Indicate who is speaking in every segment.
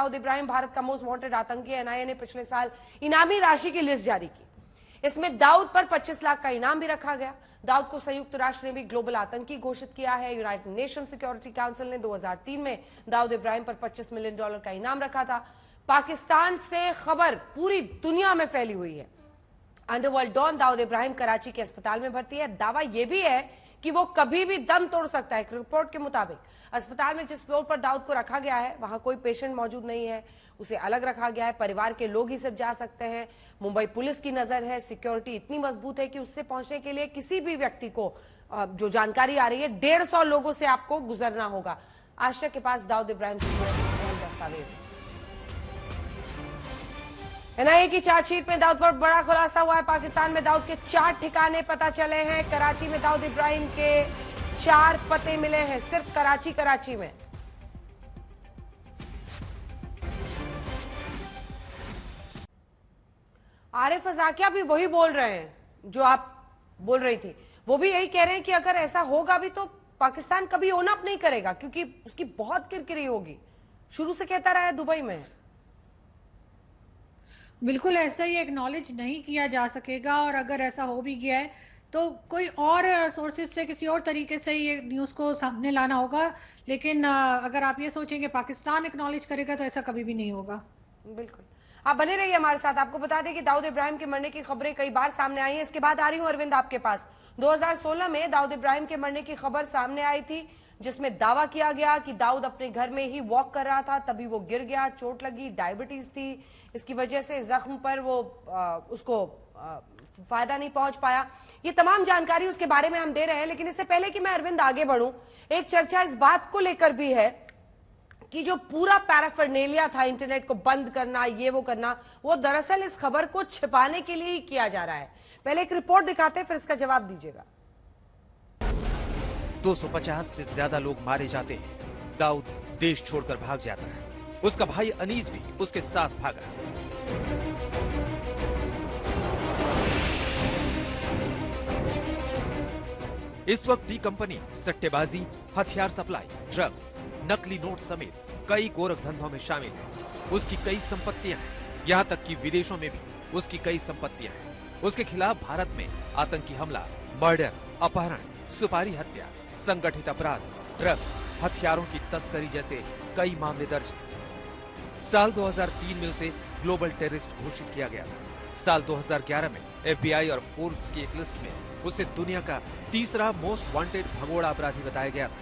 Speaker 1: दाऊद इब्राहिम भारत का most wanted आतंकी। NIA ने पिछले साल इनामी राशि की लिस्ट जारी की। इसमें दाऊद पर 25 लाख का इनाम भी रखा गया। दाऊद को संयुक्त राष्ट्र ने भी ग्लोबल आतंकी घोषित किया है। यूनाइटेड नेशन सिक्योरिटी काउंसिल ने 2003 में दाऊद इब्राहिम पर $25 मिलियन का इनाम रखा था। पाकिस्तान से खबर पूरी दुनिया में फैली हुई है। अंडरवर्ल्ड डॉन दाऊद इब्राहिम कराची के अस्पताल में भर्ती है। दावा यह भी है कि वो कभी भी दम तोड़ सकता है। एक रिपोर्ट के मुताबिक अस्पताल में जिस फ्लोर पर दाऊद को रखा गया है वहां कोई पेशेंट मौजूद नहीं है, उसे अलग रखा गया है। परिवार के लोग ही सिर्फ जा सकते हैं। मुंबई पुलिस की नजर है। सिक्योरिटी इतनी मजबूत है कि उससे पहुंचने के लिए किसी भी व्यक्ति को, जो जानकारी आ रही है, 150 लोगों से आपको गुजरना होगा। आश्रय के पास दाऊद इब्राहिम से जुड़े दस्तावेज है। एनआईए की चार्जशीट में दाऊद पर बड़ा खुलासा हुआ है। पाकिस्तान में दाऊद के 4 ठिकाने पता चले हैं। कराची में दाऊद इब्राहिम के 4 पते मिले हैं, सिर्फ कराची में। आरिफ अजाकिया भी वही बोल रहे हैं जो आप बोल रही थी। वो भी यही कह रहे हैं कि अगर ऐसा होगा भी तो पाकिस्तान कभी ओन अप नहीं करेगा, क्योंकि उसकी बहुत किरकिरी होगी। शुरू से कहता रहा है दुबई में।
Speaker 2: बिल्कुल ऐसा ही एक्नॉलेज नहीं किया जा सकेगा, और अगर ऐसा हो भी गया है तो कोई और सोर्सेज से, किसी और तरीके से ये न्यूज़ को सामने लाना होगा। लेकिन अगर आप ये सोचेंगे पाकिस्तान एक्नॉलेज करेगा तो ऐसा कभी भी नहीं होगा।
Speaker 1: बिल्कुल, आप बने रहिए हमारे साथ। आपको बता दें कि दाऊद इब्राहिम के मरने की खबरें कई बार सामने आई हैं। इसके बाद आ रही हूं अरविंद आपके पास। 2016 में दाऊद इब्राहिम के मरने की खबर सामने आई थी, जिसमें दावा किया गया कि दाऊद अपने घर में ही वॉक कर रहा था, तभी वो गिर गया, चोट लगी, डायबिटीज थी, इसकी वजह से जख्म पर वो उसको फायदा नहीं पहुंच पाया। ये तमाम जानकारी उसके बारे में हम दे रहे हैं। लेकिन इससे पहले कि मैं अरविंद आगे बढ़ूं, एक चर्चा इस बात को लेकर भी है कि जो पूरा पैराफर्नेलिया था, इंटरनेट को बंद करना, ये वो करना, वो दरअसल इस खबर को छिपाने के लिए ही किया जा रहा है। पहले एक रिपोर्ट दिखाते हैं, फिर इसका जवाब दीजिएगा।
Speaker 3: 250 से ज्यादा लोग मारे जाते हैं। दाऊद देश छोड़कर भाग जाता है। उसका भाई अनीस भी उसके साथ भागा। इस वक्त डी कंपनी सट्टेबाजी, हथियार सप्लाई, ड्रग्स, नकली नोट समेत कई गोरख धंधों में शामिल है। उसकी कई संपत्तियां हैं, यहाँ तक कि विदेशों में भी उसकी कई संपत्तियां हैं। उसके खिलाफ भारत में आतंकी हमला, मर्डर, अपहरण, सुपारी हत्या, संगठित अपराध, ड्रग्स, हथियारों की तस्करी जैसे कई मामले दर्ज हैं। साल 2003 में उसे ग्लोबल टेररिस्ट घोषित किया गया था। साल 2011 में FBI और फोर्ब्स की एक लिस्ट में उसे दुनिया का तीसरा मोस्ट वांटेड भगोड़ा अपराधी बताया गया था।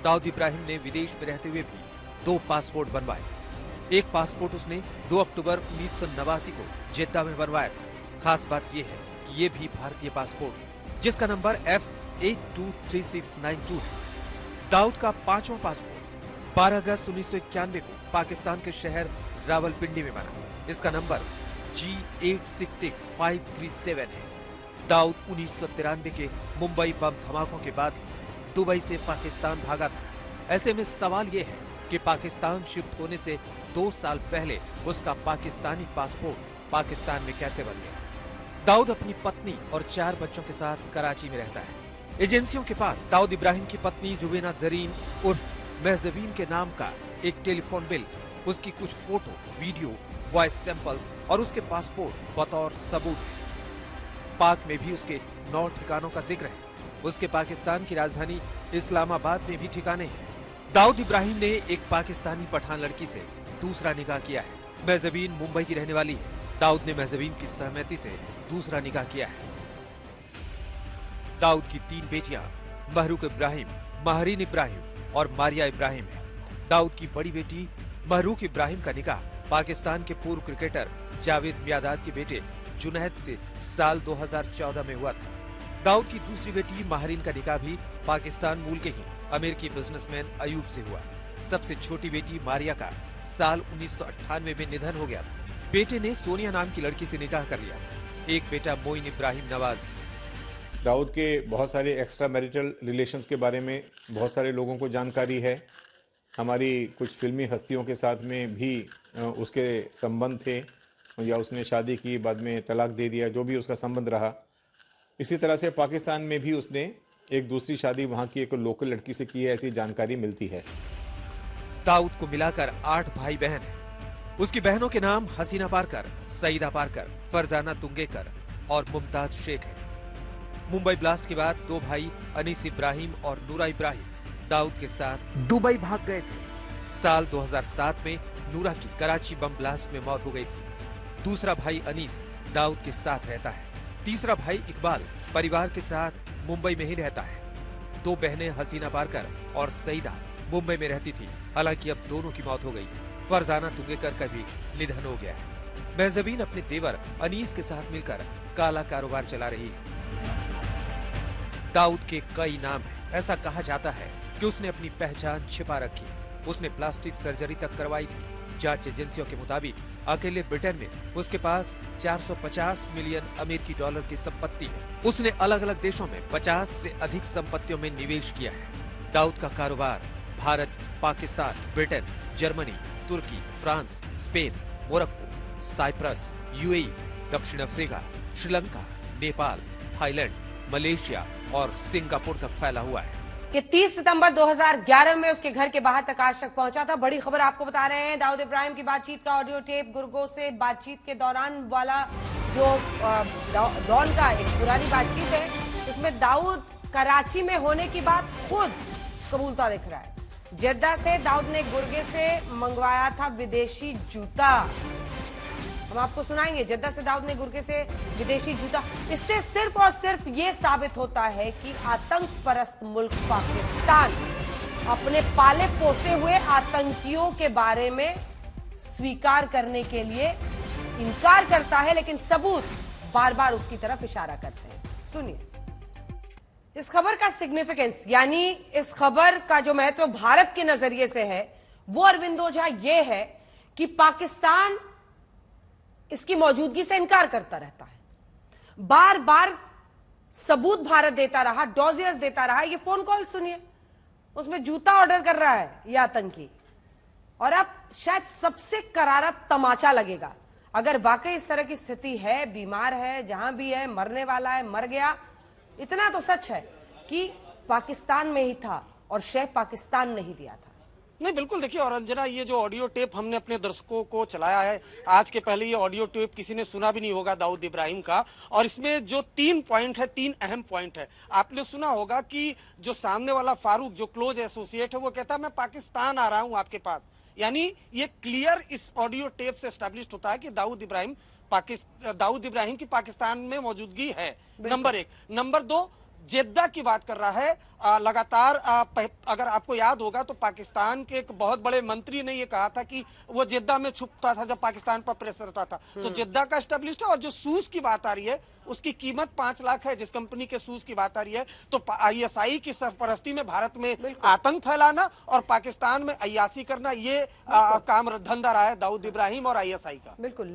Speaker 3: दाऊद इब्राहिम ने विदेश में रहते हुए भी 2 पासपोर्ट बनवाए। एक पासपोर्ट उसने 2 अक्टूबर 1989 को जेद्दा में बनवाया था। खास बात यह है कि ये भी भारतीय पासपोर्ट, जिसका नंबर F823692 है। दाऊद का 5वां पासपोर्ट 12 अगस्त 1991 को पाकिस्तान के शहर रावलपिंडी में बना। इसका नंबर G866537 है। दाऊद 1993 के मुंबई बम धमाकों के बाद दुबई से पाकिस्तान भागा था। ऐसे में सवाल यह है कि पाकिस्तान शिफ्ट होने से 2 साल पहले उसका पाकिस्तानी पासपोर्ट पाकिस्तान में कैसे बन गया। दाऊद अपनी पत्नी और 4 बच्चों के साथ कराची में रहता है। एजेंसियों के पास दाऊद इब्राहिम की पत्नी जुबैना जरीन उर्फ महजबीन के नाम का एक टेलीफोन बिल, उसकी कुछ फोटो, वीडियो, वॉइस सैंपल्स और उसके पासपोर्ट बतौर सबूत है। पाक में भी उसके 9 ठिकानों का जिक्र है। उसके पाकिस्तान की राजधानी इस्लामाबाद में भी ठिकाने हैं। दाऊद इब्राहिम ने एक पाकिस्तानी पठान लड़की से दूसरा निकाह किया है। महजबीन मुंबई की रहने वाली है। दाऊद ने महजबीन की सहमति से दूसरा निकाह किया है। दाऊद की 3 बेटियां महरूक इब्राहिम, महरीन इब्राहिम और मारिया इब्राहिम है। दाऊद की बड़ी बेटी महरूक इब्राहिम का निकाह पाकिस्तान के पूर्व क्रिकेटर जावेद मियादाद के बेटे जुनैद से साल 2014 में हुआ था। दाऊद की दूसरी बेटी महरीन का निकाह भी पाकिस्तान मूल के ही अमेरिकी बिजनेसमैन अयूब से हुआ। सबसे छोटी बेटी मारिया का साल 1998 में निधन हो गया था। बेटे ने सोनिया नाम की लड़की से निकाह कर लिया। एक बेटा मोइन इब्राहिम नवाज।
Speaker 4: दाऊद के बहुत सारे एक्स्ट्रा मैरिटल रिलेशंस के बारे में बहुत सारे लोगों को जानकारी है। हमारी कुछ फिल्मी हस्तियों के साथ में भी उसके संबंध थे, या उसने शादी की बाद में तलाक दे दिया, जो भी उसका संबंध रहा। इसी तरह से पाकिस्तान में भी उसने एक दूसरी शादी वहां की एक लोकल लड़की से की है, ऐसी जानकारी मिलती है।
Speaker 3: दाऊद को मिलाकर 8 भाई बहन हैं। उसकी बहनों के नाम हसीना पारकर, सईदा पारकर, फरजाना तुंगेकर और मुमताज शेख है। मुंबई ब्लास्ट के बाद दो भाई अनीस इब्राहिम और नूरा इब्राहिम दाऊद के साथ दुबई भाग गए थे। साल 2007 में नूरा की कराची बम ब्लास्ट में मौत हो गई थी। दूसरा भाई अनीस दाऊद के साथ रहता है। तीसरा भाई इकबाल परिवार के साथ मुंबई में ही रहता है। दो बहनें हसीना पारकर और सईदा मुंबई में रहती थी। हालांकि अब दोनों की मौत हो गई। फरजाना तुंगेकर का भी निधन हो गया है। महजबीन अपने देवर अनीस के साथ मिलकर काला कारोबार चला रही है। दाऊद के कई नाम हैं। ऐसा कहा जाता है कि उसने अपनी पहचान छिपा रखी। उसने प्लास्टिक सर्जरी तक करवाई थी। जांच एजेंसियों के मुताबिक अकेले ब्रिटेन में उसके पास 450 मिलियन अमेरिकी डॉलर की संपत्ति है। उसने अलग अलग देशों में 50 से अधिक संपत्तियों में निवेश किया है। दाऊद का कारोबार भारत, पाकिस्तान, ब्रिटेन, जर्मनी, तुर्की, France, Spain, Morocco, Cyprus, UAE, दक्षिण Africa, Sri Lanka, Nepal, Thailand, Malaysia और सिंगापुर तक फैला हुआ है।
Speaker 1: कि 30 सितंबर 2011 में उसके घर के बाहर तक आज तक पहुंचा था। बड़ी खबर आपको बता रहे हैं, दाऊद इब्राहिम की बातचीत का ऑडियो टेप गुरगो से बातचीत के दौरान वाला जो डॉन का एक पुरानी बातचीत है, इसमें दाऊद कराची में होने की बात खुद कबूलता दिख रहा है। जेद्दा से दाऊद ने गुर्गे से मंगवाया था विदेशी जूता। हम आपको सुनाएंगे। जेद्दा से दाऊद ने गुर्गे से विदेशी जूता। इससे सिर्फ और सिर्फ ये साबित होता है कि आतंक परस्त मुल्क पाकिस्तान अपने पाले पोसे हुए आतंकियों के बारे में स्वीकार करने के लिए इनकार करता है, लेकिन सबूत बार बार उसकी तरफ इशारा करते हैं। सुनिए इस खबर का सिग्निफिकेंस, यानी इस खबर का जो महत्व भारत के नजरिए से है, वो अरविंद ओझा ये है कि पाकिस्तान इसकी मौजूदगी से इनकार करता रहता है। बार बार सबूत भारत देता रहा, डॉजियर्स देता रहा। ये फोन कॉल सुनिए, उसमें जूता ऑर्डर कर रहा है ये आतंकी। और अब शायद सबसे करारा तमाचा लगेगा, अगर वाकई इस तरह की स्थिति है, बीमार है, जहां भी है, मरने वाला है, मर गया। इतना तो सच है कि पाकिस्तान में ही था और शेख पाकिस्तान नहीं दिया था।
Speaker 5: नहीं, बिल्कुल। देखिए और अंजना, ये जो ऑडियो टेप हमने अपने दर्शकों को चलाया है, आज के पहले ये ऑडियो टेप किसी ने सुना भी नहीं होगा दाऊद इब्राहिम का। और इसमें जो 3 पॉइंट है, 3 अहम पॉइंट है। आपने सुना होगा कि जो सामने वाला फारूक, जो क्लोज एसोसिएट है, वो कहता है मैं पाकिस्तान आ रहा हूं आपके पास। यानी ये क्लियर इस ऑडियो टेप से एस्टैब्लिश्ड होता है कि दाऊद इब्राहिम की पाकिस्तान में मौजूदगी है। नंबर 1। नंबर 2, जेद्दा की बात कर रहा है। लगातार अगर आपको याद होगा तो पाकिस्तान के एक बहुत बड़े मंत्री ने ये कहा था कि वो जेद्दा में छुपता था जब पाकिस्तान पर प्रेशर रहता था। तो जेद्दा का एस्टेब्लिश्ड है। और जो शूज की बात आ रही है, उसकी कीमत 5 लाख है। जिस कंपनी के शूज की बात आ रही है, तो आईएसआई की सरपरस्ती में भारत में आतंक फैलाना और पाकिस्तान में अय्यासी करना, ये काम धंधा रहा है दाऊद इब्राहिम और आईएसआई का।
Speaker 1: बिल्कुल।